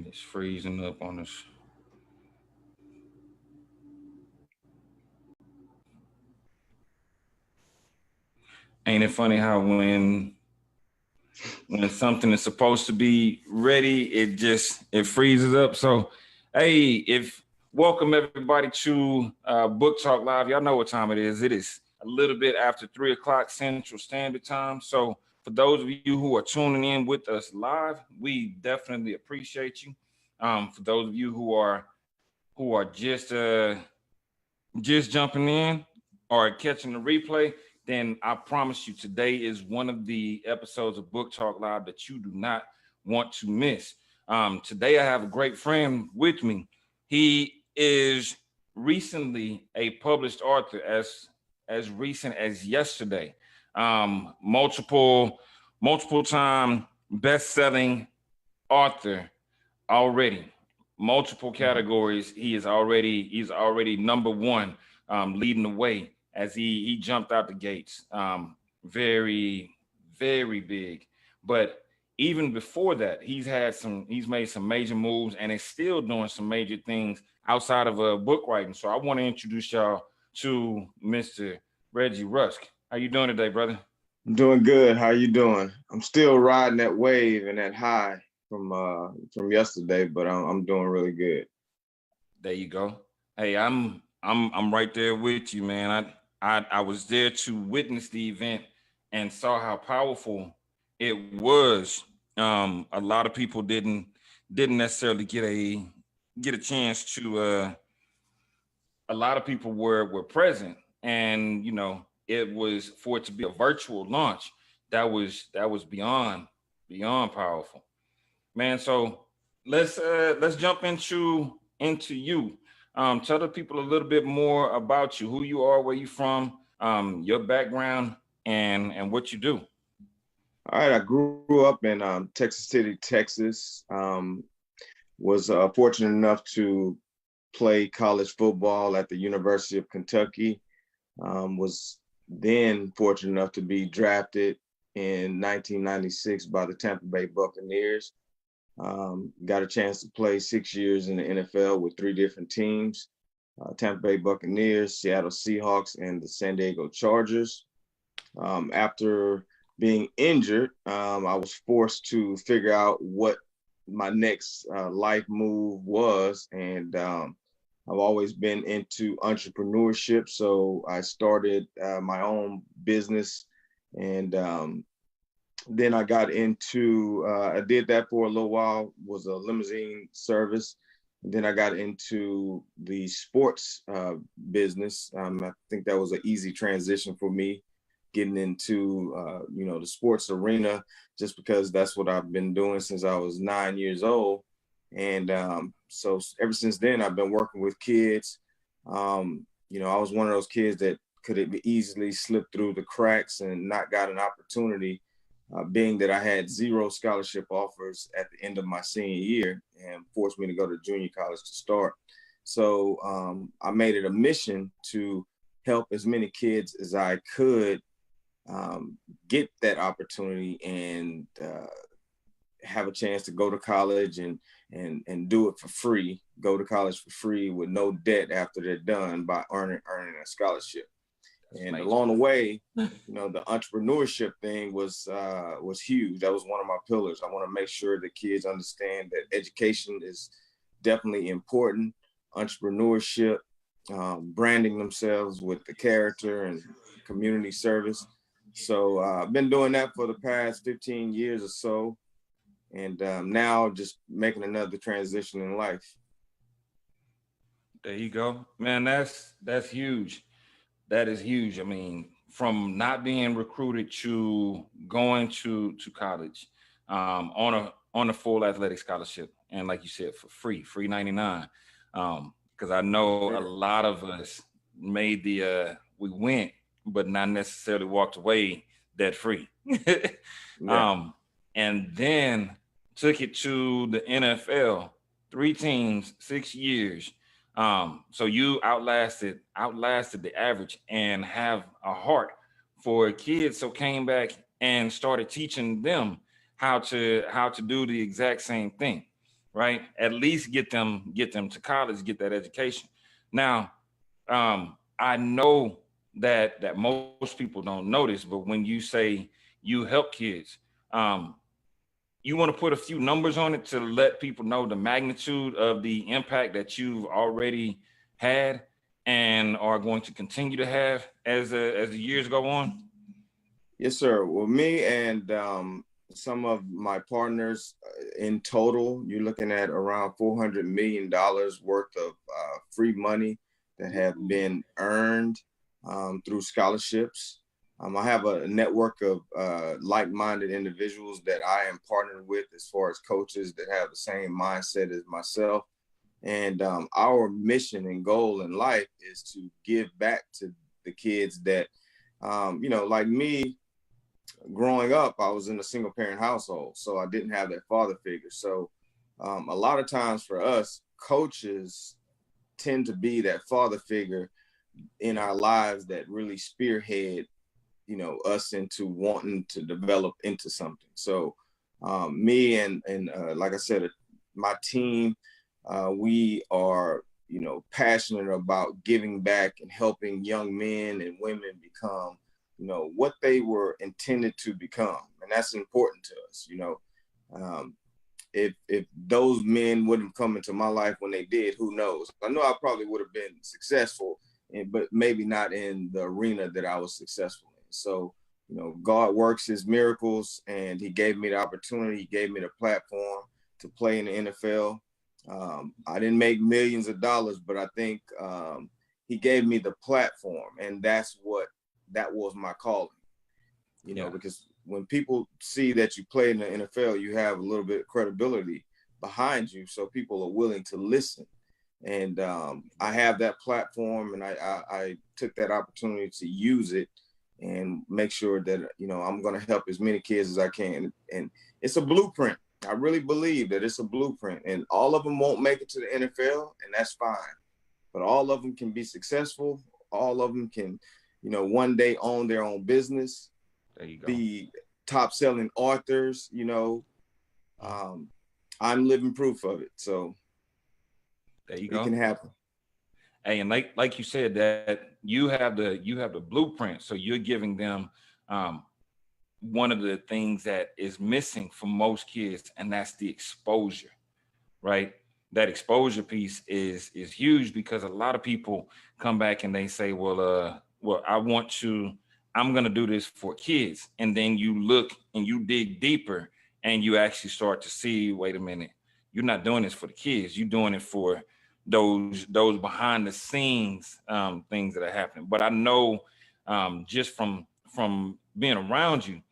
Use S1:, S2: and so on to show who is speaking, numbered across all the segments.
S1: And it's freezing up on us. Ain't it funny how when something is supposed to be ready, it freezes up. So, hey, if welcome everybody to Book Talk Live. Y'all know what time it is. It is a little bit after 3 o'clock Central Standard Time. So, for those of you who are tuning in with us live, we definitely appreciate you. For those of you who are just jumping in or catching the replay, then I promise you today is one of the episodes of Book Talk Live that you do not want to miss. Today I have a great friend with me. He is recently a published author as recent as yesterday. Multiple time best-selling author already, multiple categories. He's already number one, leading the way as he jumped out the gates. Very very big, but even before that, he's made some major moves and is still doing some major things outside of book writing. So I want to introduce y'all to Mr. Reggie Rusk. How you doing today, brother?
S2: I'm doing good. How you doing? I'm still riding that wave and that high from yesterday, but I'm doing really good.
S1: There you go. Hey, I'm right there with you, man. I was there to witness the event and saw how powerful it was. A lot of people didn't necessarily get a chance to. A lot of people were present, and it was for it to be a virtual launch. That was beyond powerful, man. So let's jump into you. Tell the people a little bit more about you, who you are, where you from, your background, and what you do.
S2: All right, I grew up in Texas City, Texas. Was fortunate enough to play college football at the University of Kentucky. Was then fortunate enough to be drafted in 1996 by the Tampa Bay Buccaneers. Got a chance to play 6 years in the NFL with three different teams: Tampa Bay Buccaneers, Seattle Seahawks, and the San Diego Chargers. After being injured, I was forced to figure out what my next life move was. And I've always been into entrepreneurship. So I started my own business, and then I got into, I did that for a little while, was a limousine service. And then I got into the sports business. I think that was an easy transition for me, getting into, the sports arena, just because that's what I've been doing since I was 9 years old. And so ever since then, I've been working with kids. I was one of those kids that could have easily slipped through the cracks and not got an opportunity, being that I had zero scholarship offers at the end of my senior year and forced me to go to junior college to start. So I made it a mission to help as many kids as I could get that opportunity and have a chance to go to college and do it for free, go to college for free with no debt after they're done by earning a scholarship. And along the way, the entrepreneurship thing was huge. That was one of my pillars. I want to make sure that kids understand that education is definitely important. Entrepreneurship, branding themselves with the character and community service. So I've been doing that for the past 15 years or so. And now just making another transition in life.
S1: There you go, man. That's huge. That is huge. I mean, from not being recruited to going to college, on a full athletic scholarship, and like you said, for free 99. Because I know a lot of us made we went, but not necessarily walked away debt free.
S2: Yeah.
S1: And then took it to the NFL, three teams, 6 years. So you outlasted the average and have a heart for kids. So came back and started teaching them how to do the exact same thing. right? At least get them to college, get that education. Now, I know that most people don't notice, but when you say you help kids, um, you want to put a few numbers on it to let people know the magnitude of the impact that you've already had and are going to continue to have as the years go on?
S2: Yes, sir. Well, me and some of my partners in total, you're looking at around $400 million worth of free money that have been earned through scholarships. I have a network of like-minded individuals that I am partnered with as far as coaches that have the same mindset as myself. And our mission and goal in life is to give back to the kids that, like me, growing up, I was in a single parent household, so I didn't have that father figure. So a lot of times for us, coaches tend to be that father figure in our lives that really spearhead, us into wanting to develop into something. So me and like I said, my team, we are, passionate about giving back and helping young men and women become what they were intended to become, and that's important to us. Um, if those men wouldn't come into my life when they did, who knows? I know I probably would have been successful, but maybe not in the arena that I was successful in. So, God works His miracles, and He gave me the opportunity. He gave me the platform to play in the NFL. I didn't make millions of dollars, but I think He gave me the platform, and that was my calling,
S1: Yeah.
S2: because when people see that you play in the NFL, you have a little bit of credibility behind you. So people are willing to listen. And I have that platform, and I took that opportunity to use it and make sure that, I'm going to help as many kids as I can. And it's a blueprint. I really believe that it's a blueprint, and all of them won't make it to the NFL, and that's fine. But all of them can be successful. All of them can, one day own their own business,
S1: There you go.
S2: be top selling authors. I'm living proof of it. So
S1: There you
S2: it can
S1: go.
S2: happen.
S1: Hey, and like you said, that you have the blueprint, so you're giving them um, one of the things that is missing for most kids, and that's the exposure, right? That exposure piece is huge because a lot of people come back and they say, well, I'm gonna do this for kids, and then you look and you dig deeper, and you actually start to see, wait a minute, you're not doing this for the kids, you're doing it for those behind the scenes things that are happening. But I know just from being around you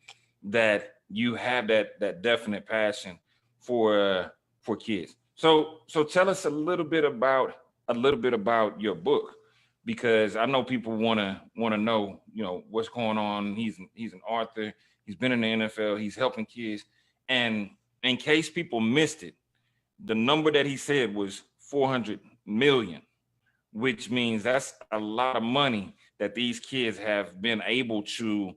S1: that you have that definite passion for kids. So tell us a little bit about your book, because I know people want to know, what's going on. He's an author. He's been in the NFL. He's helping kids. And in case people missed it, the number that he said was 400 million, which means that's a lot of money that these kids have been able to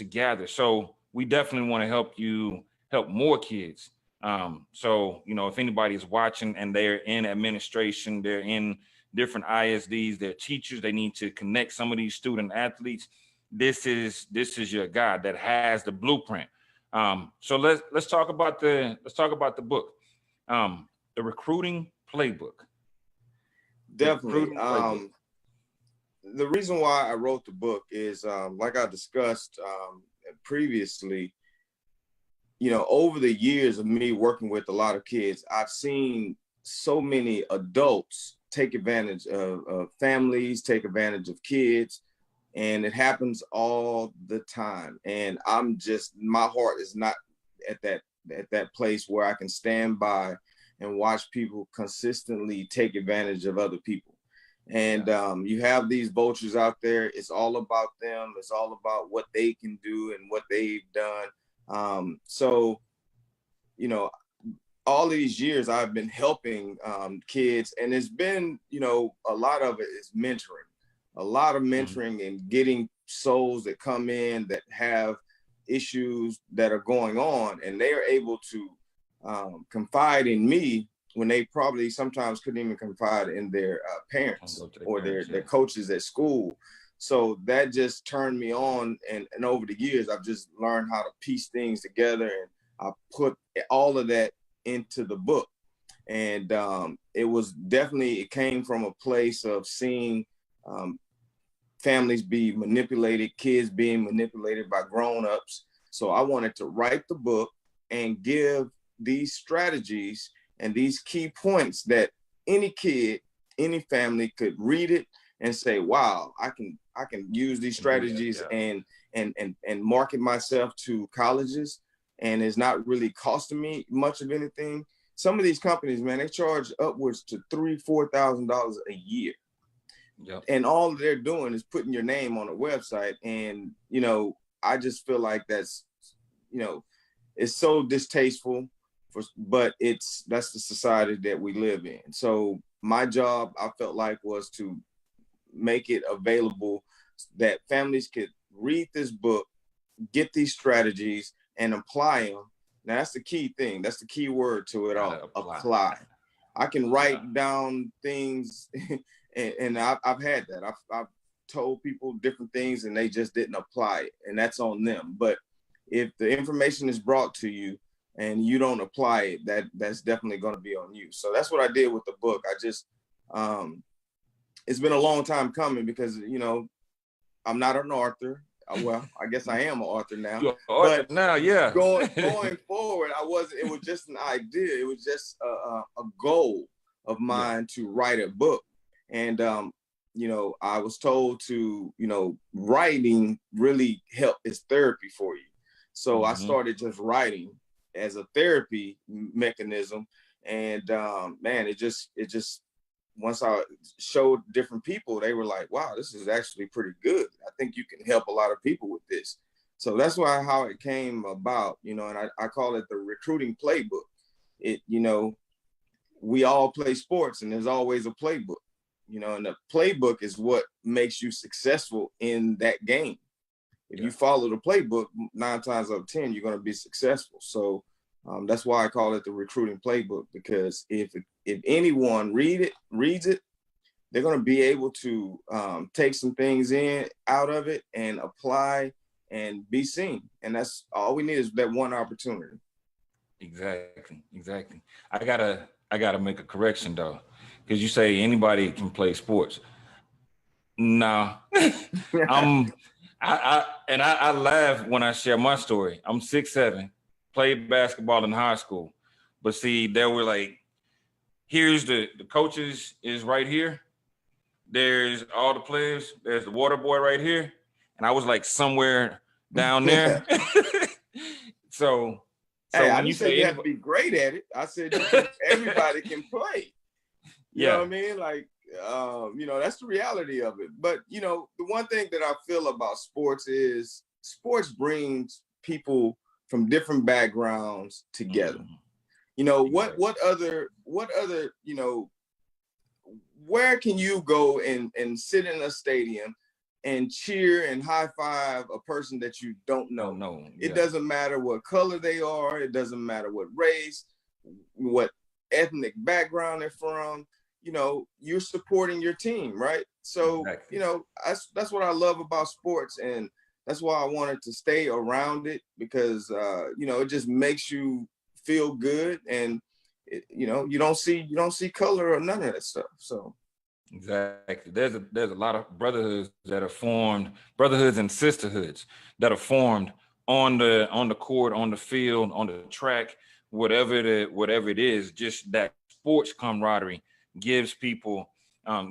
S1: gather. So we definitely want to help more kids. So if anybody is watching and they're in administration, they're in different ISDs, they're teachers, they need to connect some of these student athletes. This is your guy that has the blueprint. So let's talk about the book, the recruiting playbook. The
S2: Definitely.
S1: recruiting playbook.
S2: The reason why I wrote the book is, like I discussed previously, over the years of me working with a lot of kids, I've seen so many adults take advantage of families, take advantage of kids, and it happens all the time. And my heart is not at that place where I can stand by and watch people consistently take advantage of other people. And you have these vultures out there. It's all about them. It's all about what they can do and what they've done. So, all these years I've been helping kids, and it's been, a lot of it is mentoring, a lot of
S1: Mhm.
S2: mentoring and getting souls that come in that have issues that are going on, and they are able to confide in me when they probably sometimes couldn't even confide in their parents or their coaches at school. So that just turned me on. And over the years, I've just learned how to piece things together. And I put all of that into the book. And it came from a place of seeing families be manipulated, kids being manipulated by grown-ups. So I wanted to write the book and give these strategies and these key points that any kid, any family could read it and say, wow, I can use these strategies and market myself to colleges, and it's not really costing me much of anything. Some of these companies, man, they charge upwards to $3,000-$4,000 a year. Yep. And all they're doing is putting your name on a website. And, I just feel like that's, it's so distasteful, but that's the society that we live in. So my job, I felt like, was to make it available that families could read this book, get these strategies, and apply them. Now, that's the key thing. That's the key word to it all. Apply. I can write down things, and I've had that. I've told people different things, and they just didn't apply it, and that's on them. But if the information is brought to you and you don't apply it, that's definitely going to be on you. So that's what I did with the book. I just, it's been a long time coming because, I'm not an author. Well, I guess I am an author now.
S1: You're an author now, yeah.
S2: Going forward, I wasn't. It was just an idea. It was just a goal of mine to write a book. And I was told to, writing really is therapy for you. So I started just writing as a therapy mechanism. And man, it just once I showed different people, they were like, wow, this is actually pretty good. I think you can help a lot of people with this. So that's how it came about, and I call it the recruiting playbook. We all play sports, and there's always a playbook, and the playbook is what makes you successful in that game. If you follow the playbook, 9 times out of 10, you're going to be successful. So that's why I call it the recruiting playbook, because if anyone reads it, they're going to be able to take some things out of it and apply and be seen. And that's all we need, is that one opportunity.
S1: Exactly. I gotta make a correction though, because you say anybody can play sports. No, I laugh when I share my story. I'm 6'7", played basketball in high school, but see, there were like, here's the coaches is right here. There's all the players. There's the water boy right here, and I was like somewhere down there. So
S2: hey, I didn't say you have to be great at it. I said everybody can play. You know what I mean? Like, that's the reality of it. But, the one thing that I feel about sports is sports brings people from different backgrounds together. What other, where can you go and sit in a stadium and cheer and high five a person that you don't know? It doesn't matter what color they are. It doesn't matter what race, what ethnic background they're from. You're supporting your team, right? So, that's what I love about sports, and that's why I wanted to stay around it, because, it just makes you feel good, and you don't see color or none of that stuff. So.
S1: Exactly. There's a lot of brotherhoods that are formed, brotherhoods and sisterhoods that are formed on the court, on the field, on the track, whatever it is. Just that sports camaraderie gives people,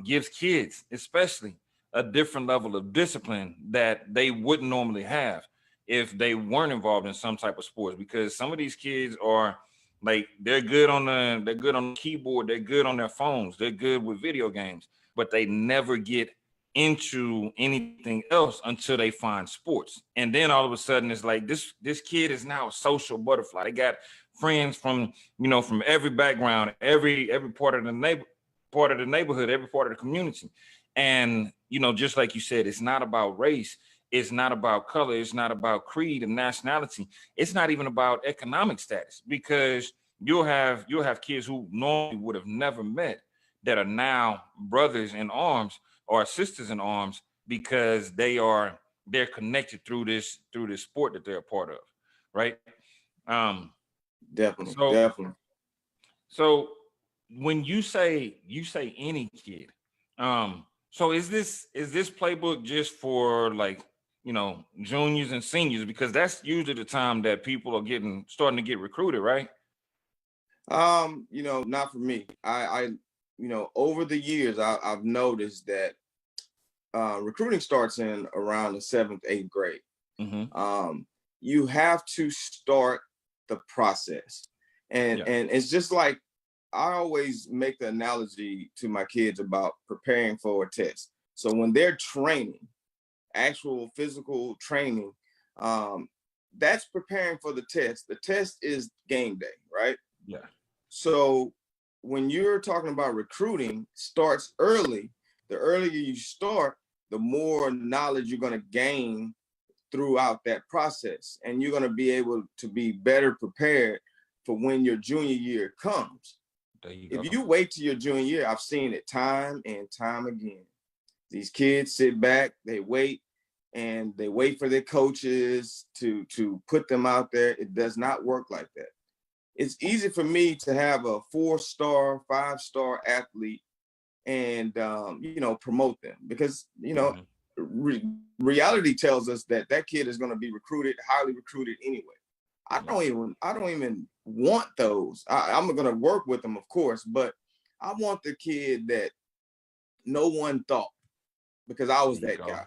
S1: gives kids especially, a different level of discipline that they wouldn't normally have if they weren't involved in some type of sports. Because some of these kids are like, they're good on the keyboard, they're good on their phones, they're good with video games, but they never get into anything else until they find sports. And then all of a sudden it's like this kid is now a social butterfly. They got friends from every background, every part of the neighborhood, every part of the community. And just like you said, it's not about race, it's not about color, it's not about creed and nationality, it's not even about economic status, because you'll have kids who normally would have never met that are now brothers in arms or sisters in arms because they're connected through this sport that they're a part of, right? Um,
S2: Definitely,
S1: so
S2: definitely.
S1: so when you say any kid, so is this playbook just for like juniors and seniors because that's usually the time that people are starting to get recruited, right?
S2: Not for me. Over the years, I've noticed that recruiting starts in around the seventh, eighth grade.
S1: Mm-hmm.
S2: You have to start the process, and
S1: Yeah.
S2: and it's just like I always make the analogy to my kids about preparing for a test. So when they're training, actual physical training, um, that's preparing for the test. The test is game day, right?
S1: Yeah.
S2: So when you're talking about recruiting, starts early. The earlier you start, the more knowledge you're going to gain throughout that process, and you're going to be able to be better prepared for when your junior year comes.
S1: There you
S2: If
S1: go.
S2: you wait till your junior year, I've seen it time and time again. These kids sit back, they wait, and they wait for their coaches to put them out there. It does not work like that. It's easy for me to have a 4-star, 5-star athlete and promote them because
S1: Mm-hmm.
S2: reality tells us that that kid is going to be recruited, highly recruited anyway.
S1: Yeah.
S2: I don't even want those. I'm going to work with them, of course, but I want the kid that no one thought, because I
S1: There
S2: was
S1: you
S2: that
S1: go.
S2: guy.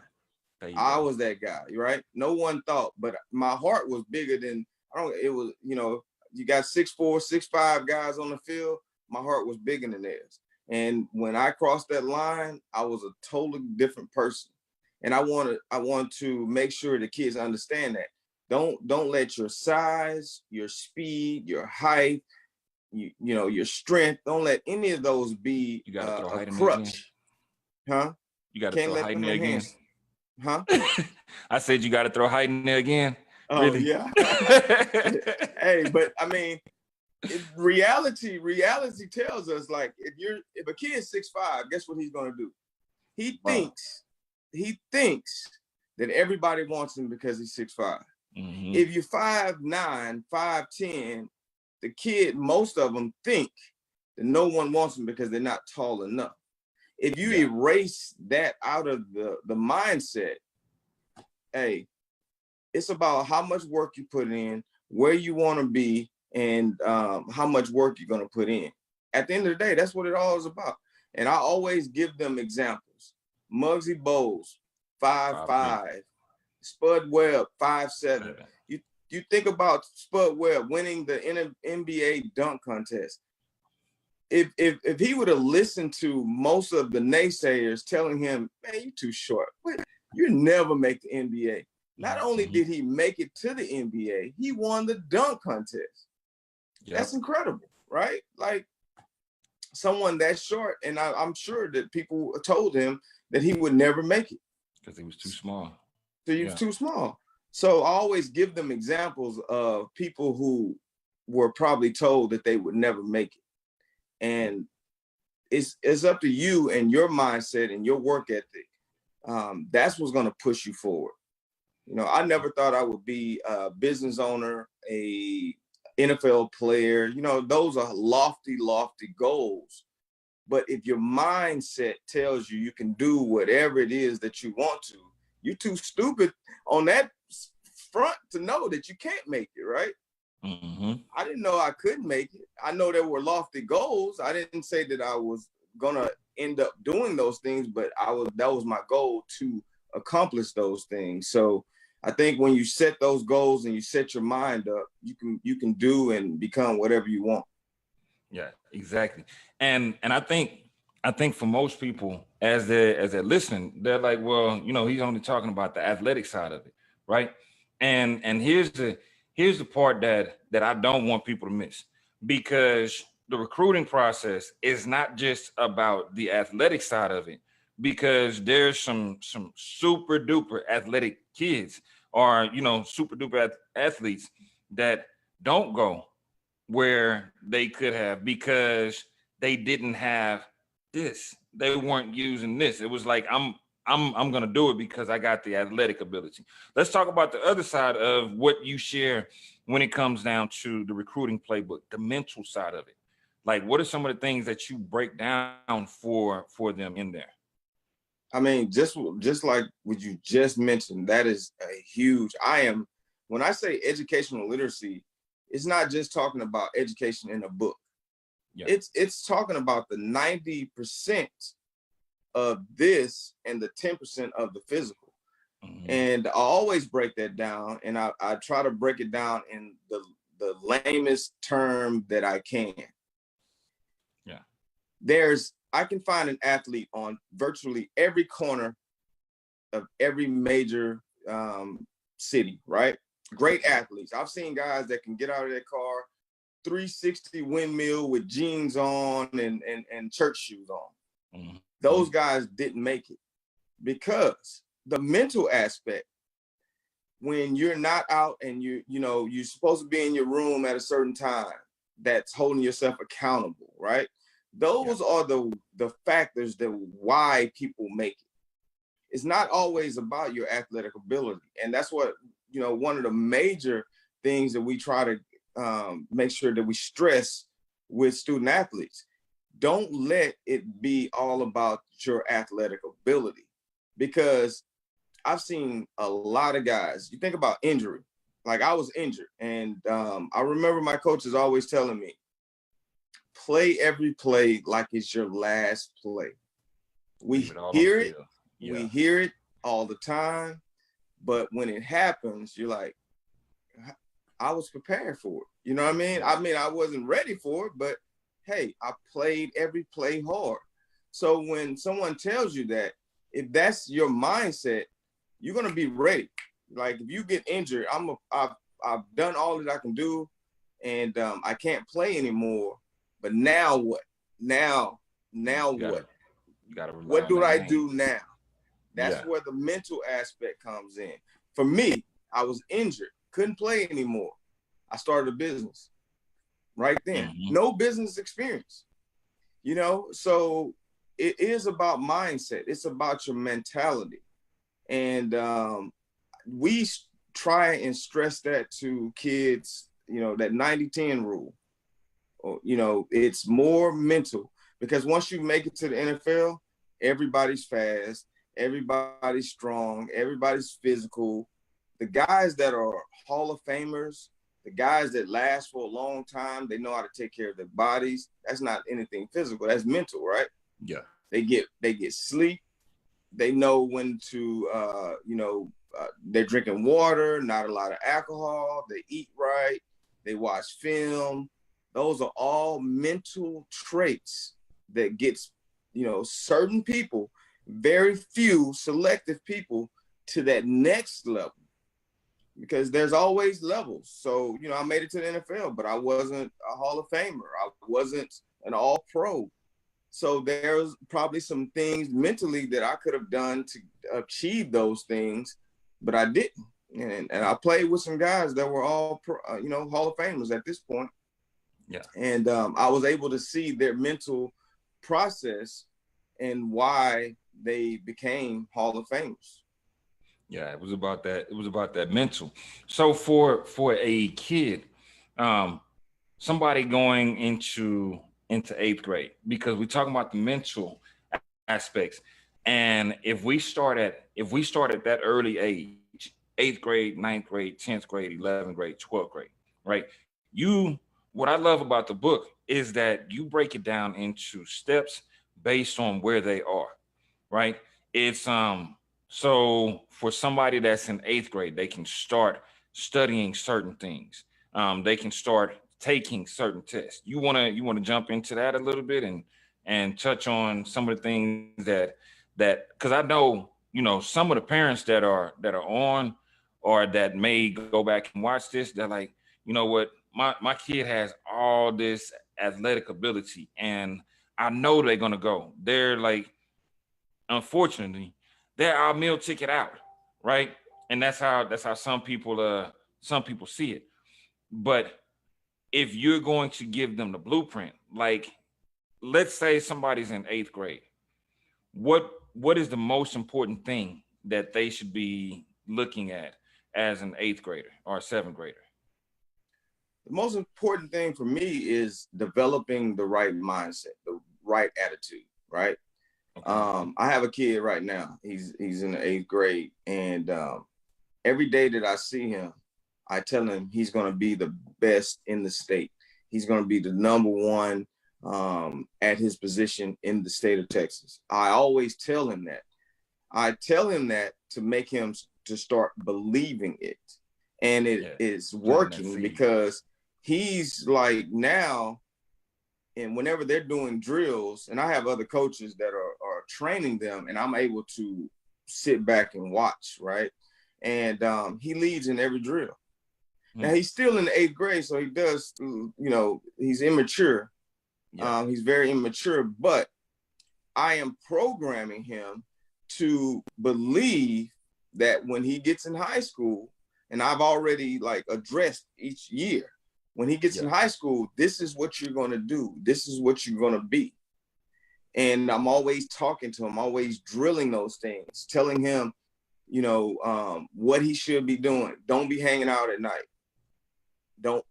S1: There you
S2: I
S1: go.
S2: was that guy, right? No one thought, but my heart was bigger than I don't. It was, you got 6'4", 6'5" guys on the field. My heart was bigger than theirs. And when I crossed that line, I was a totally different person. And I want to make sure the kids understand that. Don't let your size, your speed, your height, your strength. Don't let any of those be
S1: You got to throw
S2: a
S1: height in there again.
S2: crutch, huh?
S1: You got to
S2: Can't
S1: throw
S2: let
S1: height in
S2: them
S1: there again.
S2: enhance, huh?
S1: I said you got to throw height in there again.
S2: Oh
S1: Really?
S2: yeah. Hey, but I mean, reality tells us, like, if a kid's 6'5", guess what he's gonna do? He
S1: Wow.
S2: thinks he thinks that everybody wants him because he's 6'5".
S1: Mm-hmm.
S2: If you're 5'9", 5'10", the kid, most of them think that no one wants them because they're not tall enough. If you
S1: Yeah.
S2: erase that out of the mindset, hey, it's about how much work you put in, where you want to be, and how much work you're going to put in. At the end of the day, that's what it all is about. And I always give them examples. Muggsy Bowles,
S1: 5'8".
S2: 5'5". Spud Webb, 5'7". You think about Spud Webb winning the NBA dunk contest. If he would have listened to most of the naysayers telling him, man, you're too short. You never make the NBA. Not only
S1: Mm-hmm.
S2: did he make it to the NBA, he won the dunk contest. That's
S1: Yep.
S2: incredible, right? Like, someone that short, and I'm sure that people told him that he would never make it.
S1: Because he was too small.
S2: So he was
S1: Yeah.
S2: too small. So I always give them examples of people who were probably told that they would never make it. And it's up to you and your mindset and your work ethic. That's what's going to push you forward. I never thought I would be a business owner, a NFL player. Those are lofty, lofty goals. But if your mindset tells you can do whatever it is that you want to, you're too stupid on that front to know that you can't make it, right?
S1: Mm-hmm.
S2: I didn't know I couldn't make it. I know there were lofty goals. I didn't say that I was gonna end up doing those things, but that was my goal to accomplish those things. So I think when you set those goals and you set your mind up, you can do and become whatever you want.
S1: Yeah, exactly. And I think for most people as they're listening, they're like, well, he's only talking about the athletic side of it, right? And here's the part that I don't want people to miss, because the recruiting process is not just about the athletic side of it, because there's some super duper athletic kids or super duper athletes that don't go where they could have, because they didn't have this. They weren't using this. It was like I'm gonna do it because I got the athletic ability. Let's talk about the other side of what you share when it comes down to the recruiting playbook, the mental side of it. Like, what are some of the things that you break down for them in there?
S2: I mean, just like what you just mentioned, that is a huge. When I say educational literacy, it's not just talking about education in a book.
S1: Yeah.
S2: It's talking about the 90% of this and the 10% of the physical. Mm-hmm. And I always break that down, and I try to break it down in the lamest term that I can.
S1: Yeah.
S2: I can find an athlete on virtually every corner of every major city, right? Great athletes. I've seen guys that can get out of their car, 360 windmill with jeans on and church shoes on. Mm-hmm. Those guys didn't make it because the mental aspect, when you're not out and you're supposed to be in your room at a certain time, that's holding yourself accountable, right? Those are the factors that why people make it. It's not always about your athletic ability. And that's what, one of the major things that we try to make sure that we stress with student athletes. Don't let it be all about your athletic ability, because I've seen a lot of guys. You think about injury. Like, I was injured, and I remember my coaches always telling me, play every play like it's your last play. We hear it. Yeah. We hear it all the time. But when it happens, you're like, I was prepared for it. You know what I mean? I wasn't ready for it, but hey, I played every play hard. So when someone tells you that, if that's your mindset, you're going to be ready. Like, if you get injured, I've done all that I can do, and I can't play anymore. But now what? Now what? What do I do now? That's where the mental aspect comes in. For me, I was injured, couldn't play anymore. I started a business right then. Mm-hmm. No business experience, so it is about mindset. It's about your mentality. And we try and stress that to kids, that 90-10 rule. It's more mental, because once you make it to the NFL, everybody's fast, everybody's strong, everybody's physical. The guys that are Hall of Famers, the guys that last for a long time, they know how to take care of their bodies. That's not anything physical. That's mental, right?
S1: Yeah.
S2: They get sleep. They know when to, they're drinking water, not a lot of alcohol. They eat right. They watch film. Those are all mental traits that gets, certain people, very few selective people, to that next level, because there's always levels. So, I made it to the NFL, but I wasn't a Hall of Famer. I wasn't an all-pro. So there's probably some things mentally that I could have done to achieve those things, but I didn't. And I played with some guys that were all, Hall of Famers at this point.
S1: Yeah.
S2: And I was able to see their mental process and why they became Hall of Famers.
S1: Yeah, it was about that. It was about that mental. So for a kid, somebody going into eighth grade, because we're talking about the mental aspects, and if we start at that early age, 8th grade, 9th grade, 10th grade, 11th grade, 12th grade, right? What I love about the book is that you break it down into steps based on where they are, right? It's so for somebody that's in 8th grade, they can start studying certain things. They can start taking certain tests. You wanna jump into that a little bit and touch on some of the things that because I know, some of the parents that are on, or that may go back and watch this, they're like, you know what, my kid has all this athletic ability, and I know they're gonna go. They're like, unfortunately, they're our meal ticket out, right? And that's how some people see it. But if you're going to give them the blueprint, like let's say somebody's in 8th grade, what is the most important thing that they should be looking at as an 8th grader or a 7th grader?
S2: The most important thing for me is developing the right mindset, the right attitude, right?
S1: Okay.
S2: I have a kid right now. He's in the 8th grade, and every day that I see him, I tell him he's going to be the best in the state. He's going to be the number one at his position in the state of Texas. I always tell him that. I tell him that to make him to start believing it. And it is working because he's like now, and whenever they're doing drills, and I have other coaches that are training them, and I'm able to sit back and watch, right? And he leads in every drill. Now he's still in the 8th grade, so he does, he's immature. Yeah. He's very immature, but I am programming him to believe that when he gets in high school, and I've already like addressed each year, when he gets in high school, this is what you're going to do. This is what you're going to be. And I'm always talking to him, always drilling those things, telling him, what he should be doing. Don't be hanging out at night. Don't,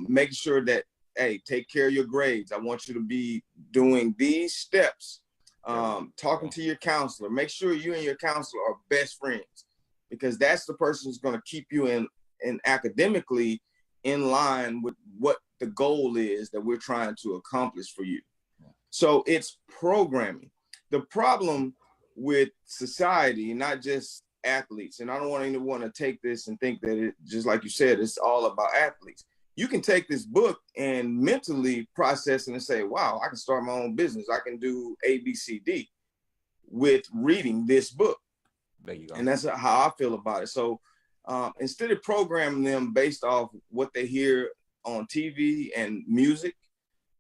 S2: make sure that, hey, take care of your grades. I want you to be doing these steps, talking to your counselor. Make sure you and your counselor are best friends, because that's the person who's going to keep you in academically in line with what the goal is that we're trying to accomplish for you. So it's programming. The problem with society, not just athletes, and I don't want anyone to take this and think that it, just like you said, it's all about athletes. You can take this book and mentally process it and say, wow, I can start my own business. I can do A, B, C, D with reading this book.
S1: There you go.
S2: And that's how I feel about it. So instead of programming them based off what they hear on TV and music,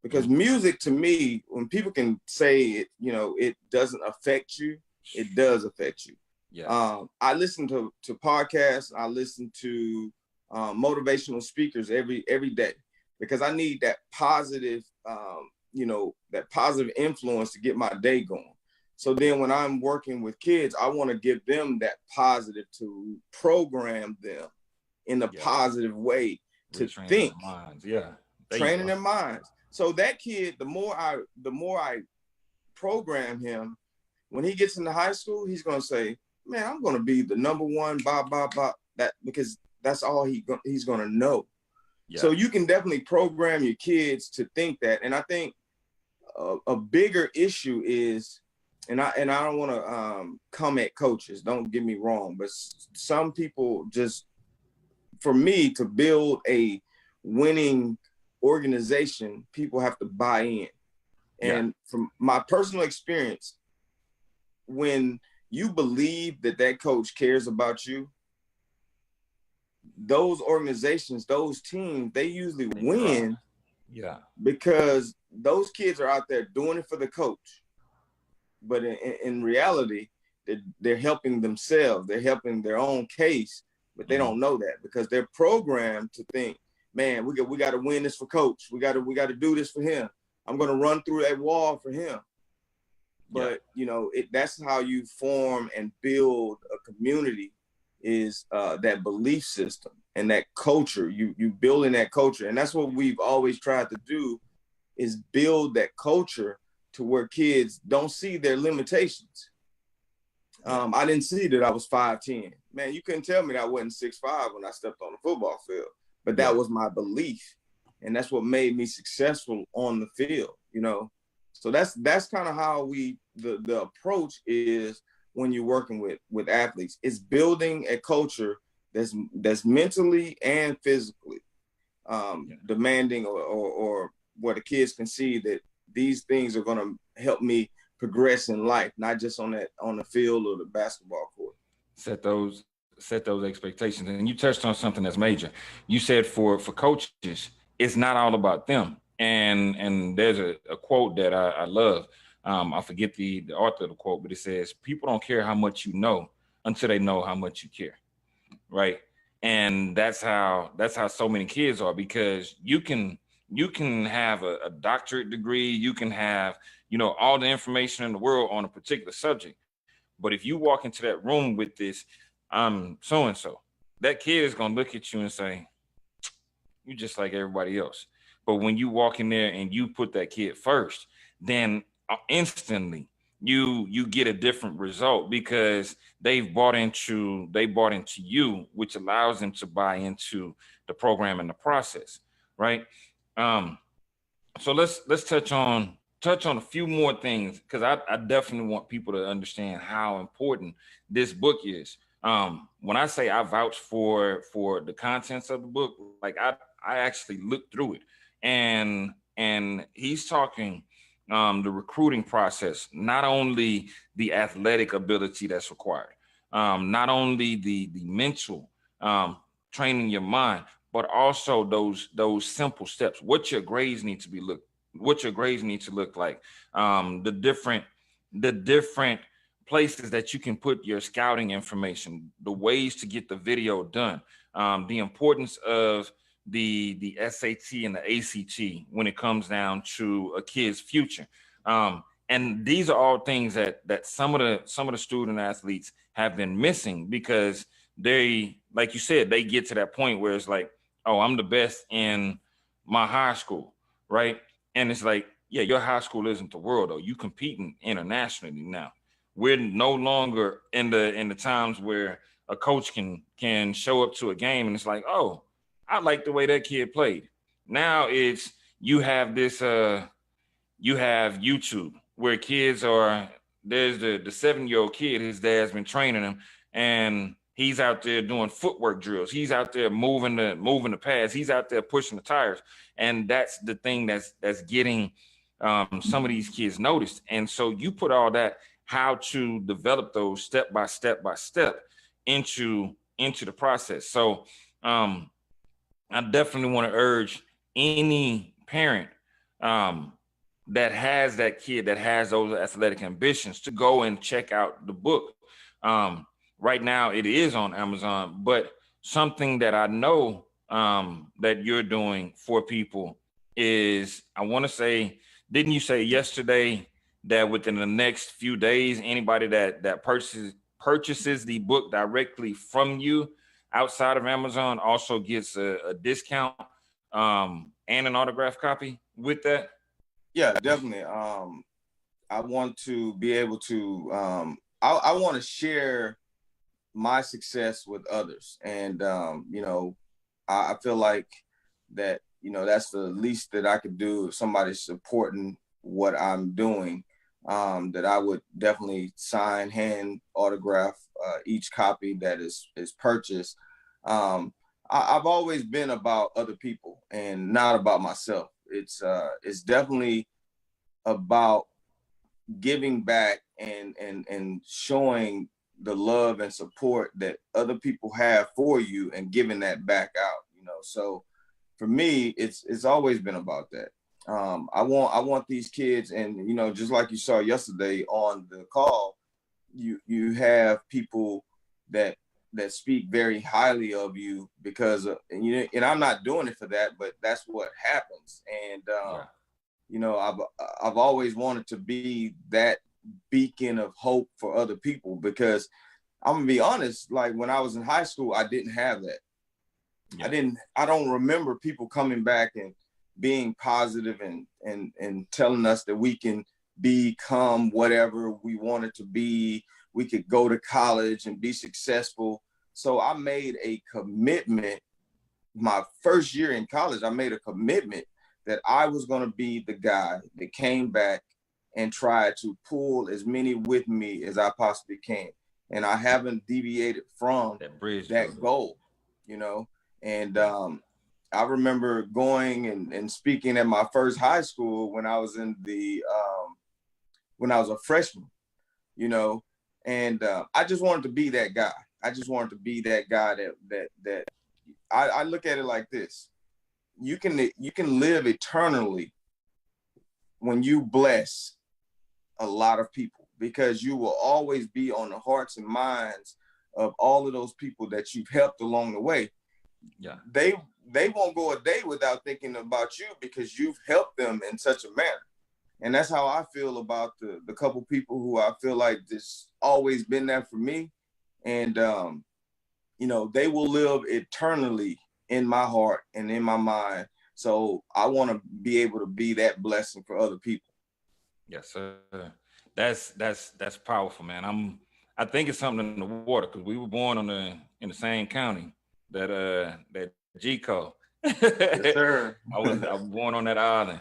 S2: because music to me, when people can say it, it doesn't affect you, it does affect you. Yeah. I listen to podcasts. I listen to motivational speakers every day, because I need that positive, that positive influence to get my day going. So then when I'm working with kids, I want to give them that positive to program them in a positive way to think.
S1: Their minds. Yeah.
S2: Training their minds. So that kid, the more I program him, when he gets into high school, he's going to say, man, I'm going to be the number one, that, because that's all he's going to know. Yeah. So you can definitely program your kids to think that. And I think a bigger issue is, and I don't want to come at coaches, don't get me wrong, but some people just, for me to build a winning organization, people have to buy in. And from my personal experience, when you believe that coach cares about you, those organizations, those teams, they usually win.
S1: Yeah.
S2: Because those kids are out there doing it for the coach. But in reality, they're helping themselves. They're helping their own case, but they don't know that, because they're programmed to think, man, we got to win this for coach. We got to do this for him. I'm going to run through that wall for him. But, that's how you form and build a community, is that belief system and that culture. You building that culture. And that's what we've always tried to do, is build that culture to where kids don't see their limitations. I didn't see that I was 5'10". Man, you couldn't tell me that I wasn't 6'5" when I stepped on the football field. But that was my belief. And that's what made me successful on the field, So that's kind of how the approach is when you're working with athletes. It's building a culture that's mentally and physically demanding, or where the kids can see that these things are going to help me progress in life, not just on the field or the basketball court.
S1: Set those expectations. And you touched on something that's major. You said for coaches, it's not all about them. And there's a quote that I love. I forget the author of the quote, but it says, people don't care how much you know until they know how much you care. Right. And that's how so many kids are, because you can have a doctorate degree, you can have, all the information in the world on a particular subject. But if you walk into that room with this, I'm so and so, that kid is gonna look at you and say, you just like everybody else. But when you walk in there and you put that kid first, then instantly you get a different result, because they bought into you, which allows them to buy into the program and the process, right? Um, so let's touch on a few more things, because I definitely want people to understand how important this book is. When I say I vouch for the contents of the book, like I actually looked through it, and he's talking the recruiting process, not only the athletic ability that's required, not only the mental, training your mind, but also those simple steps. What your grades need to look like, the different places that you can put your scouting information, the ways to get the video done, the importance of the SAT and the ACT when it comes down to a kid's future. And these are all things that some of the student athletes have been missing, because they, like you said, they get to that point where it's like, oh, I'm the best in my high school, right? And it's like, yeah, your high school isn't the world, though. You competing internationally now. We're no longer in the times where a coach can show up to a game and it's like, oh, I like the way that kid played. Now it's, you have YouTube where kids are, there's the 7-year-old kid, his dad's been training him, and he's out there doing footwork drills. He's out there moving the pads. He's out there pushing the tires. And that's the thing that's getting some of these kids noticed. And so you put all that, how to develop those step by step into the process. So um, I definitely want to urge any parent um, that has that kid that has those athletic ambitions to go and check out the book. Um, right now, it is on Amazon, but something that I know that you're doing for people is, I want to say, didn't you say yesterday that within the next few days, anybody that purchases the book directly from you outside of Amazon also gets a discount and an autographed copy with that?
S2: Yeah, definitely. I want to be able to. I want to share my success with others, and I feel like that. That's the least that I could do if somebody's supporting what I'm doing. That I would definitely sign, hand, autograph each copy that is purchased. I've always been about other people and not about myself. It's definitely about giving back and showing the love and support that other people have for you and giving that back out. So for me, it's always been about that. I want these kids, and just like you saw yesterday on the call, you have people that speak very highly of you because and I'm not doing it for that, but that's what happens. And
S1: Yeah.
S2: I've always wanted to be that beacon of hope for other people, because I'm gonna be honest, like when I was in high school, I didn't have that.
S1: Yeah.
S2: I don't remember people coming back and being positive and telling us that we can become whatever we wanted to be. We could go to college and be successful. So I made a commitment my first year in college. I made a commitment that I was going to be the guy that came back and tried to pull as many with me as I possibly can. And I haven't deviated from
S1: That bridge
S2: that
S1: builder.
S2: goal, you know. And I remember going and speaking at my first high school when I was when I was a freshman, you know, and I just wanted to be that guy. I just wanted to be that guy that I look at it like this: you can live eternally when you bless a lot of people, because you will always be on the hearts and minds of all of those people that you've helped along the way.
S1: Yeah.
S2: they won't go a day without thinking about you because you've helped them in such a manner. And that's how I feel about the couple people who I feel like just always been there for me. And they will live eternally in my heart and in my mind. So I want to be able to be that blessing for other people.
S1: Yes, sir. That's powerful, man. I think it's something in the water because we were born in the same county that G-Co.
S2: Yes, sir.
S1: I was born on that island.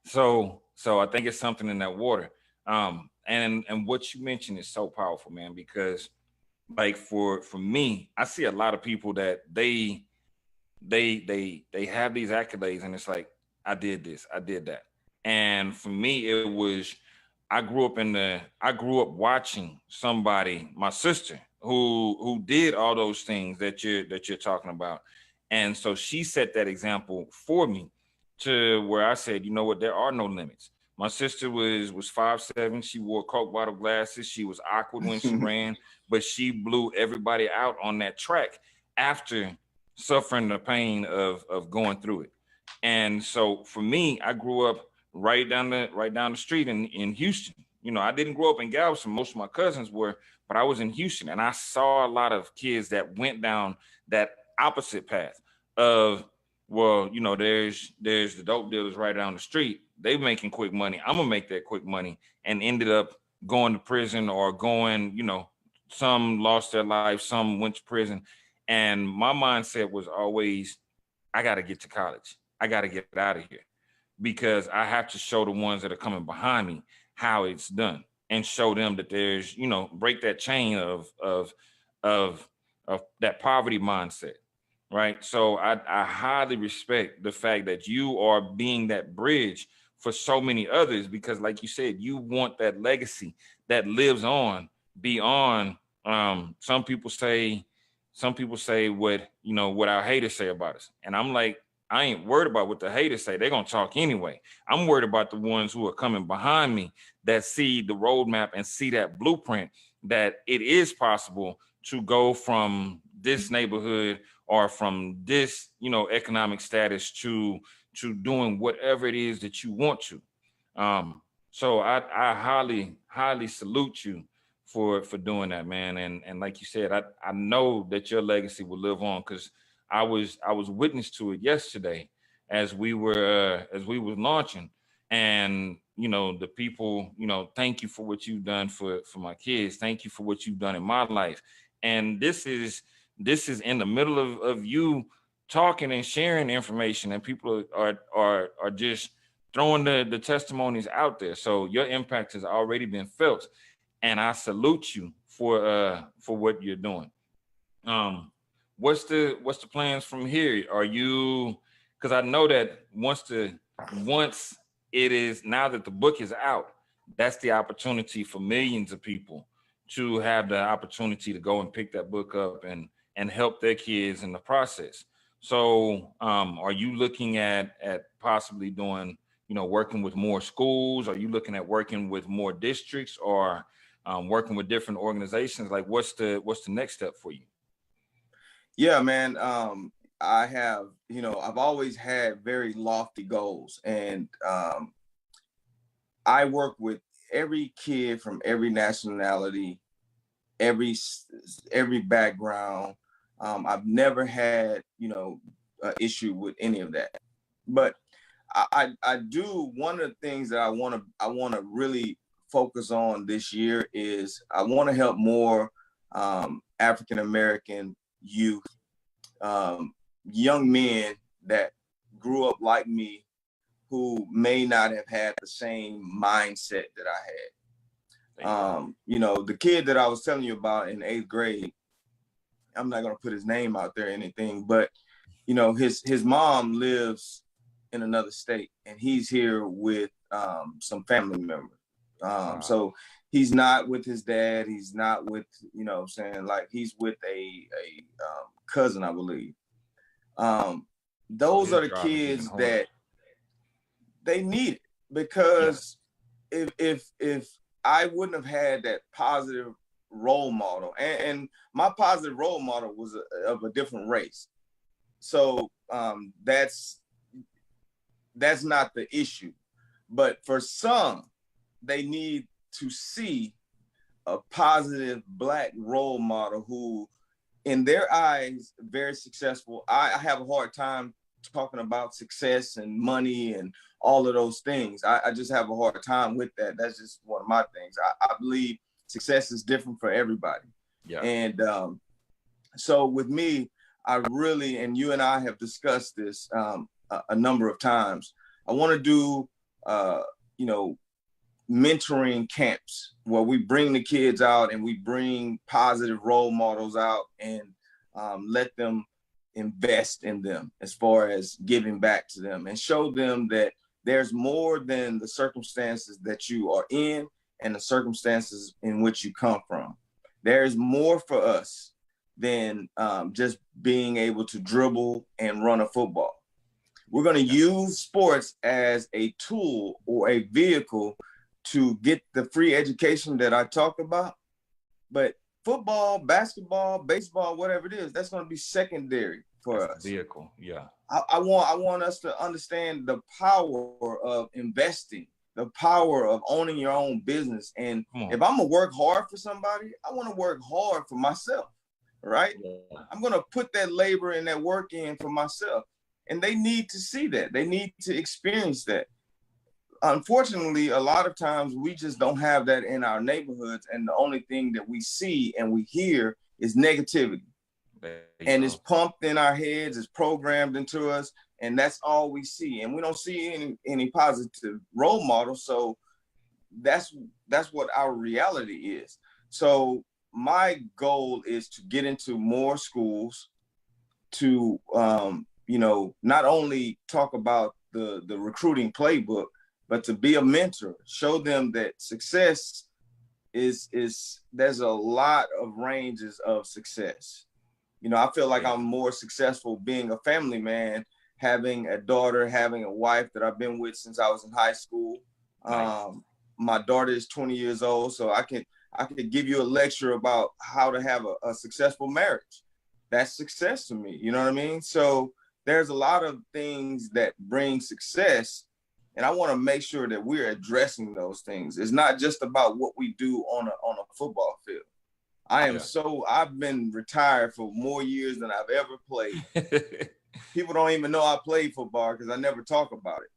S1: So I think it's something in that water. And what you mentioned is so powerful, man, because like for me, I see a lot of people that they have these accolades and it's like I did this, I did that. And for me it was I grew up watching somebody, my sister, who did all those things that you're talking about. And so she set that example for me to where I said, you know what, there are no limits. My sister was 5'7". She wore Coke bottle glasses. She was awkward when she ran, but she blew everybody out on that track after suffering the pain of going through it. And so for me, I grew up right down the street in Houston. You know, I didn't grow up in Galveston. Most of my cousins were, but I was in Houston, and I saw a lot of kids that went down that opposite path of, well, you know, there's the dope dealers right down the street. They making quick money. I'm gonna make that quick money, and ended up going to prison or going, you know, some lost their life, some went to prison. And my mindset was always, I got to get to college. I got to get out of here because I have to show the ones that are coming behind me how it's done and show them that there's, you know, break that chain of of that poverty mindset. Right. So I highly respect the fact that you are being that bridge for so many others because, like you said, you want that legacy that lives on beyond. Some people say what, you know, what our haters say about us. And I'm like, I ain't worried about what the haters say. They're gonna talk anyway. I'm worried about the ones who are coming behind me that see the roadmap and see that blueprint that it is possible to go from this neighborhood or from this, you know, economic status to doing whatever it is that you want to. So I highly salute you for doing that, man. And like you said, I know that your legacy will live on because I was witness to it yesterday as we were launching. And you know, the people, you know, thank you for what you've done for my kids. Thank you for what you've done in my life. And this is in the middle of you talking and sharing information, and people are just throwing the testimonies out there. So your impact has already been felt, and I salute you for what you're doing. Um, what's the plans from here? Are you, because I know that once it is, now that the book is out, that's the opportunity for millions of people to have the opportunity to go and pick that book up and help their kids in the process. So are you looking at possibly doing, you know, working with more schools? Are you looking at working with more districts or working with different organizations? Like what's the next step for you?
S2: Yeah, man. I have, I've always had very lofty goals, and I work with every kid from every nationality, every every background. I've never had, an issue with any of that. But I do, one of the things that I want to really focus on this year is I want to help more African American youth, young men that grew up like me, who may not have had the same mindset that I had. The kid that I was telling you about in 8th grade, I'm not gonna put his name out there or anything, but his mom lives in another state, and he's here with some family members.
S1: Wow.
S2: So he's not with his dad. He's not with, I'm saying, like, he's with a cousin, I believe. Um,
S1: So
S2: those
S1: his
S2: are the
S1: job is even
S2: kids
S1: harder.
S2: that they need it,
S1: Yeah.
S2: because if I wouldn't have had that positive role model, and my positive role model was of a different race. So that's not the issue. But for some, they need to see a positive Black role model who, in their eyes, very successful. I have a hard time talking about success and money and all of those things. I just have a hard time with that. That's just one of my things. I believe success is different for everybody.
S1: Yeah.
S2: And so with me, I really, and you and I have discussed this a number of times. I want to do, mentoring camps where we bring the kids out and we bring positive role models out and let them invest in them as far as giving back to them and show them that there's more than the circumstances that you are in and the circumstances in which you come from. There's more for us than just being able to dribble and run a football. We're going to use sports as a tool or a vehicle to get the free education that I talked about. But football, basketball, baseball, whatever it is, that's going to be secondary for us.
S1: Vehicle, yeah.
S2: I want us to understand the power of investing, the power of owning your own business. And if I'm going to work hard for somebody, I want to work hard for myself, right? Yeah. I'm going to put that labor and that work in for myself. And they need to see that. They need to experience that. Unfortunately, a lot of times we just don't have that in our neighborhoods. And the only thing that we see and we hear is negativity. And it's pumped in our heads, it's programmed into us. And that's all we see. And we don't see any positive role models. So that's what our reality is. So my goal is to get into more schools to, not only talk about the recruiting playbook, but to be a mentor, show them that success is there's a lot of ranges of success. I feel like I'm more successful being a family man, having a daughter, having a wife that I've been with since I was in high school. Nice. My daughter is 20 years old, so I could give you a lecture about how to have a successful marriage. That's success to me. You know what I mean? So there's a lot of things that bring success. And I want to make sure that we're addressing those things. It's not just about what we do on a football field. I've been retired for more years than I've ever played. People don't even know I played football because I never talk about it.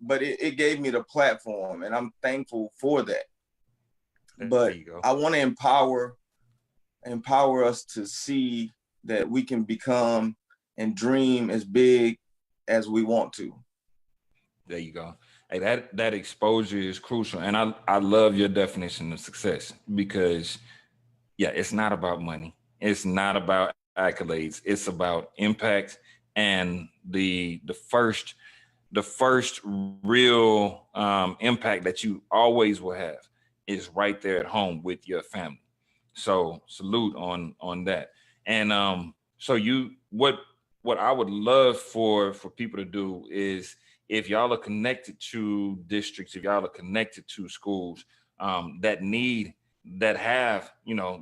S2: But it gave me the platform, and I'm thankful for that. But I want to empower us to see that we can become and dream as big as we want to.
S1: There you go. Hey, that exposure is crucial. And I love your definition of success because, it's not about money. It's not about accolades. It's about impact. And the first real impact that you always will have is right there at home with your family. So salute on that. And so what I would love for people to do is, if y'all are connected to districts, if y'all are connected to schools that have,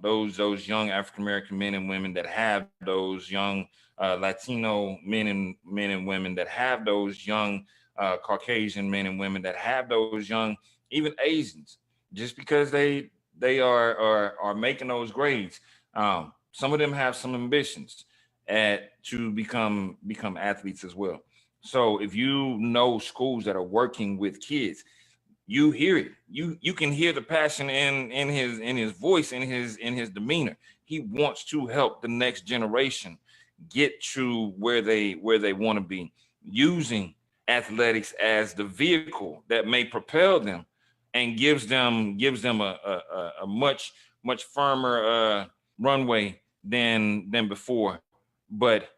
S1: those young African-American men and women, that have those young Latino men and women, that have those young Caucasian men and women, that have those young, even Asians, just because they are making those grades. Some of them have some ambitions to become athletes as well. So if you know schools that are working with kids, you hear it. You can hear the passion in his voice, in his demeanor. He wants to help the next generation get to where they want to be, using athletics as the vehicle that may propel them and gives them a much firmer runway than before. But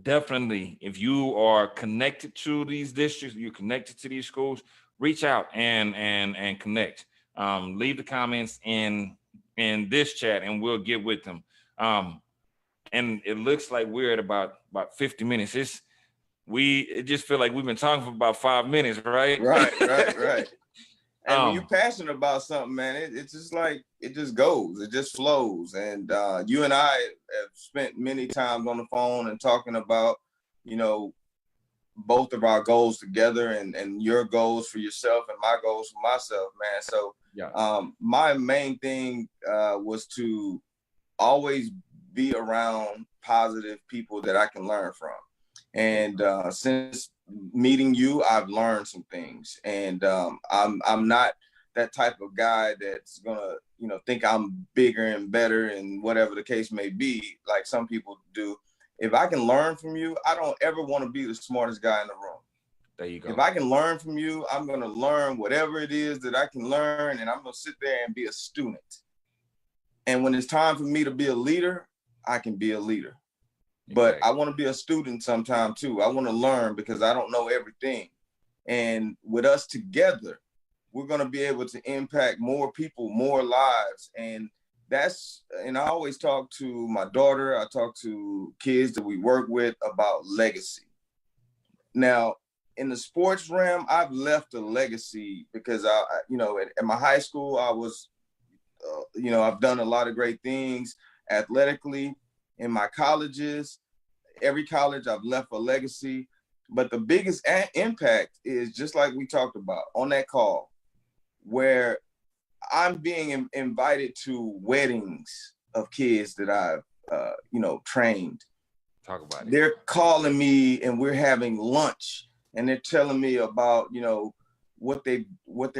S1: definitely, if you are connected to these districts, you're connected to these schools, reach out and connect. Leave the comments in this chat and we'll get with them. And it looks like we're at about 50 minutes. It just feel like we've been talking for about 5 minutes, right?
S2: Right. And when you're passionate about something, man, it's just like, it just goes, it just flows. And you and I have spent many times on the phone and talking about, you know, both of our goals together, and your goals for yourself and my goals for myself, man. So my main thing was to always be around positive people that I can learn from. And since meeting you, I've learned some things. And I'm not that type of guy that's gonna, you know, think I'm bigger and better and whatever the case may be, like some people do. If I can learn from you, I don't ever want to be the smartest guy in the room.
S1: There you go.
S2: If I can learn from you, I'm going to learn whatever it is that I can learn, and I'm going to sit there and be a student. And when it's time for me to be a leader, I can be a leader. But I want to be a student sometime too. I want to learn because I don't know everything. And with us together, we're going to be able to impact more people, more lives. And I always talk to my daughter, I talk to kids that we work with about legacy. Now, in the sports realm, I've left a legacy because you know, at my high school, I was, you know, I've done a lot of great things athletically. In my colleges, every college, I've left a legacy. But the biggest impact is just like we talked about on that call, where I'm being invited to weddings of kids that I've, you know, trained.
S1: Talk about it.
S2: They're calling me and we're having lunch, and they're telling me about, you know, what they're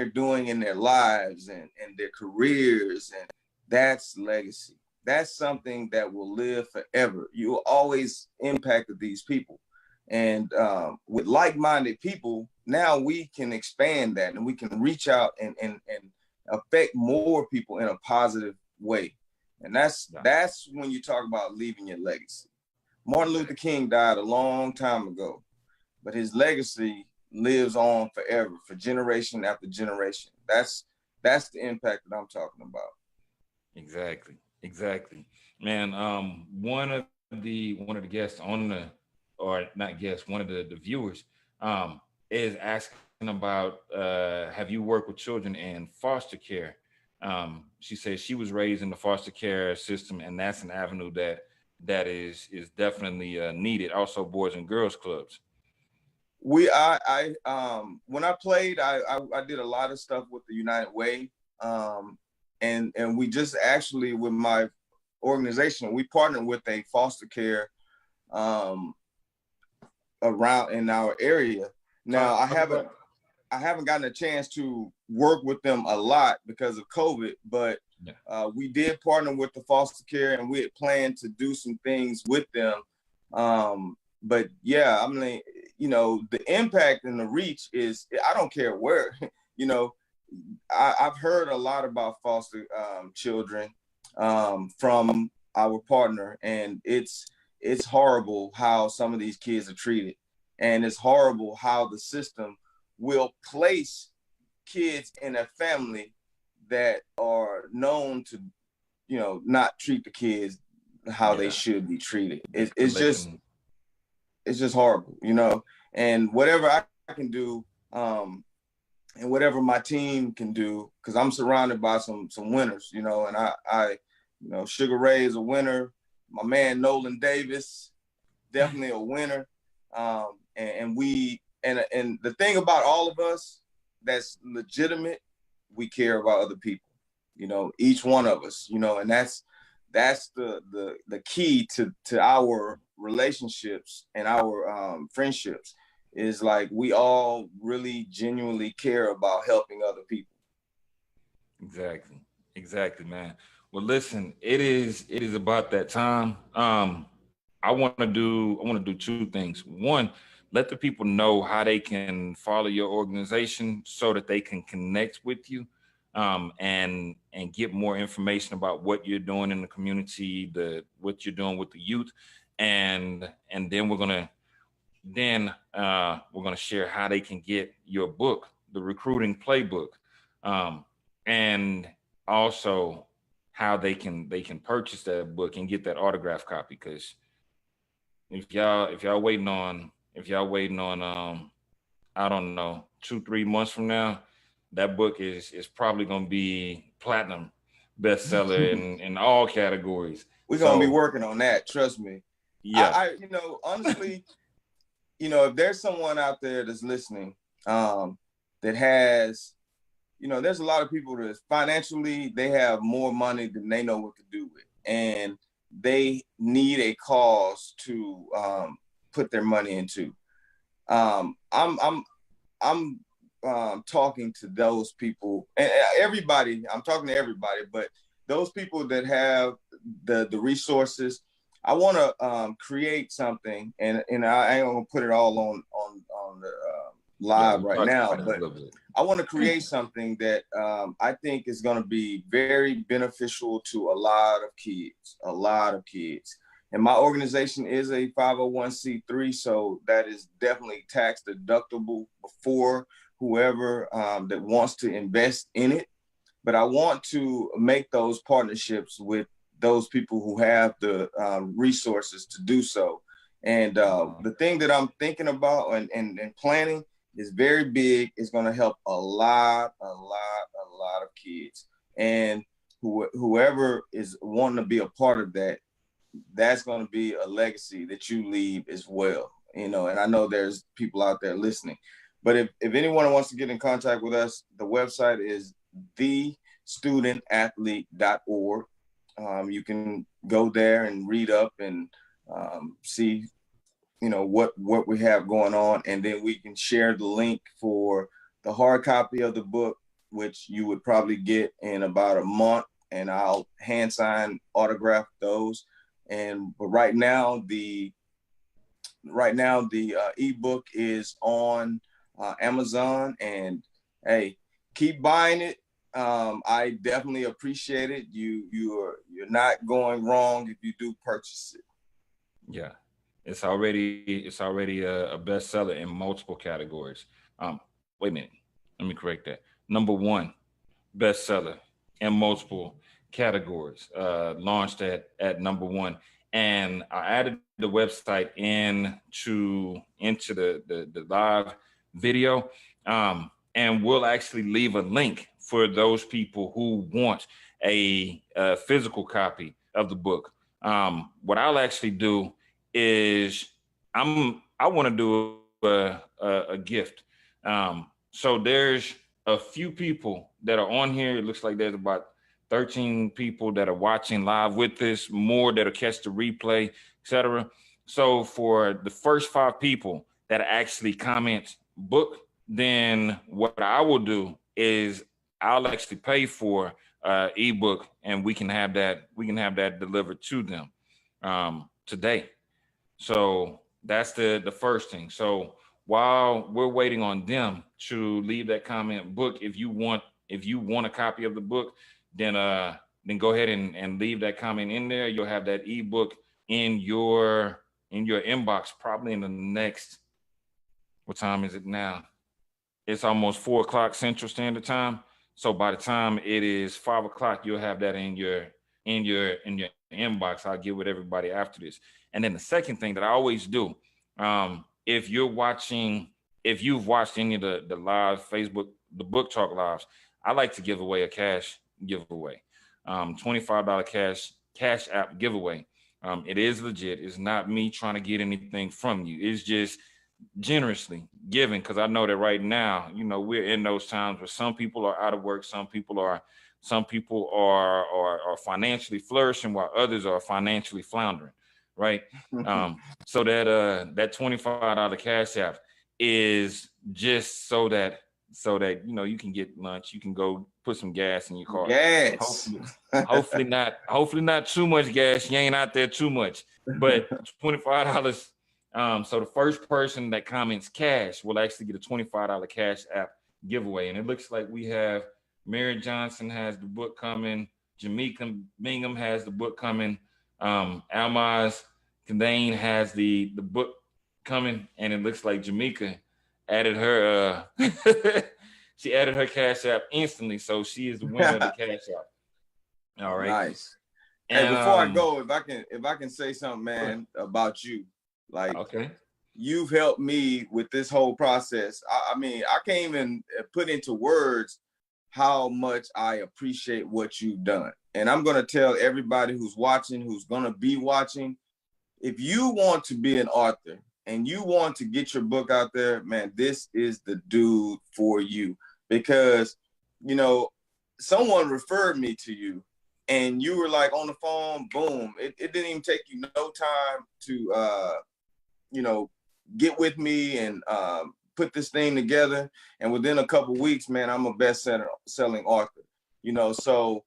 S2: doing in their lives and their careers. And that's legacy. That's something that will live forever. You always impacted these people. And with like-minded people, now we can expand that and we can reach out and affect more people in a positive way. And that's when you talk about leaving your legacy. Martin Luther King died a long time ago, but his legacy lives on forever, for generation after generation. That's the impact that I'm talking about.
S1: Exactly. Man, one of the guests on the, or not guests, one of the viewers is asking about have you worked with children in foster care? She says she was raised in the foster care system, and that's an avenue that is definitely needed. Also, boys and girls clubs.
S2: When I played, I did a lot of stuff with the United Way, and we just actually, with my organization, we partnered with a foster care around in our area. Now I haven't gotten a chance to work with them a lot because of COVID, but we did partner with the foster care, and we had planned to do some things with them. But yeah, I mean, you know, the impact and the reach is, I don't care where, you know, I've heard a lot about foster children from our partner, and it's horrible how some of these kids are treated. And it's horrible how the system will place kids in a family that are known to, you know, not treat the kids how they should be treated. It's just horrible, you know. And whatever I can do, and whatever my team can do, because I'm surrounded by some winners, you know. And I you know, Sugar Ray is a winner. My man Nolan Davis, definitely a winner. And the thing about all of us that's legitimate, we care about other people, you know, each one of us, you know. And that's the key to our relationships and our friendships, is like we all really genuinely care about helping other people.
S1: Exactly, man. Well, listen, it is about that time. I want to do two things. One, let the people know how they can follow your organization so that they can connect with you, and get more information about what you're doing in the community, what you're doing with the youth, and then we're gonna share how they can get your book, the recruiting playbook, and also how they can purchase that book and get that autograph copy. Because if y'all waiting on I don't know, 2-3 months from now, that book is probably going to be platinum bestseller in all categories.
S3: We're gonna be
S1: So
S3: working on that. Trust me.
S1: yeah,
S3: You know, honestly, you know, if there's someone out there that's listening, that has, you know, there's a lot of people that financially they have more money than they know what to do with, and they need a cause to put their money into. I'm talking to those people, and everybody. I'm talking to everybody, but those people that have the resources. I want to create something, and I ain't gonna put it all on the
S1: yeah,
S3: live
S1: we
S3: right
S1: talked
S3: now,
S1: about it a
S3: but
S1: little bit.
S3: I want to create something that I think is going to be very beneficial to a lot of kids, And my organization is a 501c3, so that is definitely tax deductible for whoever that wants to invest in it. But I want to make those partnerships with those people who have the resources to do so. And the thing that I'm thinking about and planning is very big. It's going to help a lot of kids. And whoever is wanting to be a part of that, that's going to be a legacy that you leave as well. You know, and I know there's people out there listening. But if anyone wants to get in contact with us, the website is thestudentathlete.org. You can go there and read up and see, you know, what we have going on, and then we can share the link for the hard copy of the book, which you would probably get in about a month, and I'll hand sign autograph those. But right now the ebook is on Amazon, and hey, keep buying it. I definitely appreciate it. You're not going wrong if you do purchase it.
S1: Yeah, it's already a bestseller in multiple categories. Wait a minute, let me correct that. Number one bestseller in multiple categories. Launched at number one, and I added the website into the live video, and we'll actually leave a link for those people who want a physical copy of the book. What I'll actually do is I want to do a gift. So there's a few people that are on here. It looks like there's about 13 people that are watching live with us, more that'll catch the replay, etc. So for the first 5 people that actually comment book, then what I will do is I'll actually pay for ebook, and we can have that delivered to them today. So that's the first thing. So while we're waiting on them to leave that comment book, if you want a copy of the book, then go ahead and leave that comment in there. You'll have that ebook in your inbox probably in the next, what time is it now? It's almost 4 o'clock Central Standard Time. So by the time it is 5 o'clock, you'll have that in your inbox. I'll get with everybody after this. And then the second thing that I always do, if you've watched any of the live Facebook, the book talk lives, I like to give away a cash giveaway, $25 cash app giveaway. It is legit. It's not me trying to get anything from you. It's just generously giving, because I know that right now, we're in those times where some people are out of work, some people are financially flourishing while others are financially floundering, right? So that $25 cash app is just so that you can get lunch, you can go put some gas in your car.
S3: Yes.
S1: Hopefully not too much gas. You ain't out there too much, but $25. So the first person that comments cash will actually get a $25 cash app giveaway. And it looks like we have Mary Johnson has the book coming. Jamaica Bingham has the book coming. Almaz Kandane has the book coming. And it looks like Jamaica added her she added her cash app instantly. So she is the winner of the cash app. All right.
S3: Nice.
S1: And
S3: hey, before I go, if I can say something, man, about you. Like,
S1: okay,
S3: you've helped me with this whole process. I mean, I can't even put into words how much I appreciate what you've done. And I'm going to tell everybody who's watching, who's going to be watching, if you want to be an author and you want to get your book out there, man, this is the dude for you. Because, you know, someone referred me to you and you were like on the phone, boom. It didn't even take you no time to, you know, get with me and put this thing together. And within a couple of weeks, man, I'm a best-selling author, you know, so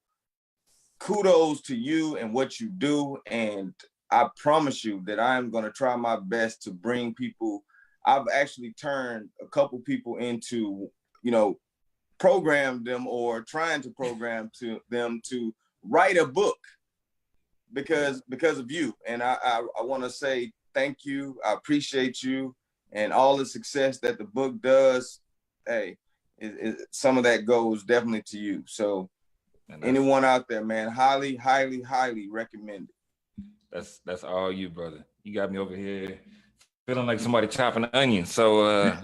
S3: kudos to you and what you do. And I promise you that I'm going to try my best to bring people. I've actually turned a couple people into, you know, program them or trying to program them to write a book because of you. And I want to say thank you. I appreciate you and all the success that the book does. Hey, some of that goes definitely to you. So anyone out there, man, highly, highly, highly recommend
S1: it. That's all you, brother. You got me over here feeling like somebody chopping an onion. So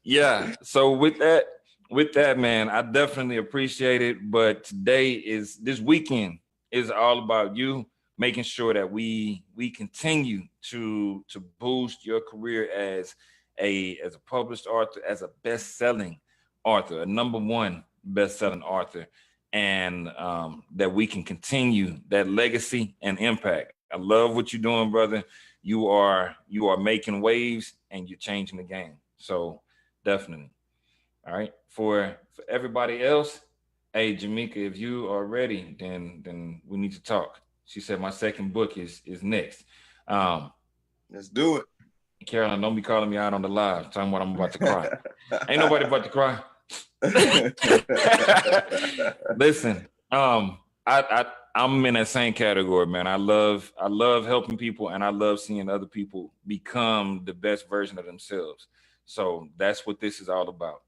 S1: yeah. So with that, man, I definitely appreciate it. But this weekend is all about you making sure that we continue to boost your career as a published author, as a best-selling author, a #1 best-selling author, and that we can continue that legacy and impact. I love what you're doing, brother. You are making waves and you're changing the game. So definitely. All right. For everybody else, hey Jamaica, if you are ready, then we need to talk. She said my second book is next.
S3: Let's do it.
S1: Carolyn, don't be calling me out on the live talking about I'm about to cry. Ain't nobody about to cry. Listen, I'm in that same category, man. I love helping people, and I love seeing other people become the best version of themselves. So that's what this is all about.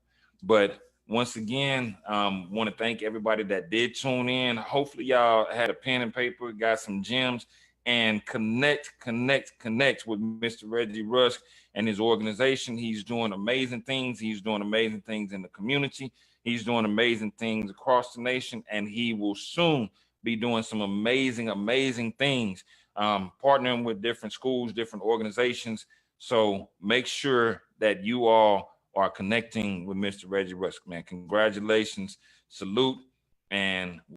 S1: But once again, want to thank everybody that did tune in. Hopefully y'all had a pen and paper, got some gems, and connect with Mr. Reggie Rusk and his organization. He's doing amazing things. He's doing amazing things in the community. He's doing amazing things across the nation, and he will soon be doing some amazing things, partnering with different schools, different organizations. So make sure that you all are connecting with Mr. Reggie Rusk, man. Congratulations, salute, and